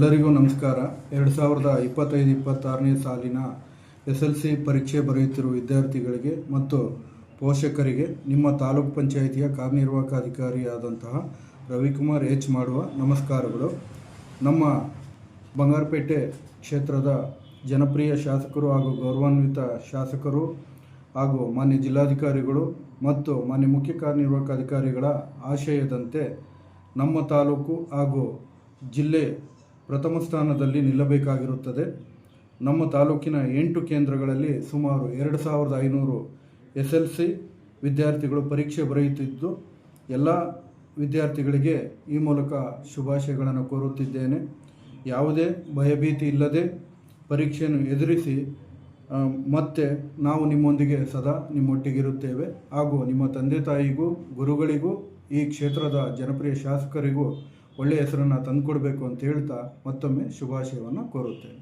ಎಲ್ಲರಿಗೂ ನಮಸ್ಕಾರ. 2025-26ನೇ ಸಾಲಿನ SLC ಪರೀಕ್ಷೆ ಬರೆಯುತ್ತಿರುವ ವಿದ್ಯಾರ್ಥಿಗಳಿಗೆ ಮತ್ತು ಪೋಷಕರಿಗೆ ನಿಮ್ಮ ತಾಲೂಕು ಪಂಚಾಯಿತಿಯ ಕಾರ್ಯನಿರ್ವಾಹಕ ಅಧಿಕಾರಿಯಾದಂತಹ ರವಿಕುಮಾರ್ ಎಚ್ ಮಾಡುವ ನಮಸ್ಕಾರಗಳು. ನಮ್ಮ ಬಂಗಾರಪೇಟೆ ಕ್ಷೇತ್ರದ ಜನಪ್ರಿಯ ಶಾಸಕರು ಹಾಗೂ ಗೌರವಾನ್ವಿತ ಶಾಸಕರು ಹಾಗೂ ಮಾನ್ಯ ಜಿಲ್ಲಾಧಿಕಾರಿಗಳು ಮತ್ತು ಮಾನ್ಯ ಮುಖ್ಯ ಕಾರ್ಯನಿರ್ವಾಹಕ ಅಧಿಕಾರಿಗಳ ಆಶಯದಂತೆ ನಮ್ಮ ತಾಲೂಕು ಹಾಗೂ ಜಿಲ್ಲೆ ಪ್ರಥಮ ಸ್ಥಾನದಲ್ಲಿ ನಿಲ್ಲಬೇಕಾಗಿರುತ್ತದೆ. ನಮ್ಮ ತಾಲೂಕಿನ 8 ಕೇಂದ್ರಗಳಲ್ಲಿ ಸುಮಾರು 2500 SLC ವಿದ್ಯಾರ್ಥಿಗಳು ಪರೀಕ್ಷೆ ಬರೆಯುತ್ತಿದ್ದು, ಎಲ್ಲ ವಿದ್ಯಾರ್ಥಿಗಳಿಗೆ ಈ ಮೂಲಕ ಶುಭಾಶಯಗಳನ್ನು ಕೋರುತ್ತಿದ್ದೇನೆ. ಯಾವುದೇ ಭಯಭೀತಿ ಇಲ್ಲದೆ ಪರೀಕ್ಷೆಯನ್ನು ಎದುರಿಸಿ ಮತ್ತೆ ನಾವು ನಿಮ್ಮೊಂದಿಗೆ ಸದಾ ನಿಮ್ಮೊಟ್ಟಿಗಿರುತ್ತೇವೆ. ಹಾಗೂ ನಿಮ್ಮ ತಂದೆ ತಾಯಿಗೂ ಗುರುಗಳಿಗೂ ಈ ಕ್ಷೇತ್ರದ ಜನಪ್ರಿಯ ಶಾಸಕರಿಗೂ ಒಳ್ಳೆಯ ಹೆಸರನ್ನು ತಂದುಕೊಡಬೇಕು ಅಂತ ಹೇಳ್ತಾ ಮತ್ತೊಮ್ಮೆ ಶುಭಾಶಯವನ್ನು ಕೋರುತ್ತೇನೆ.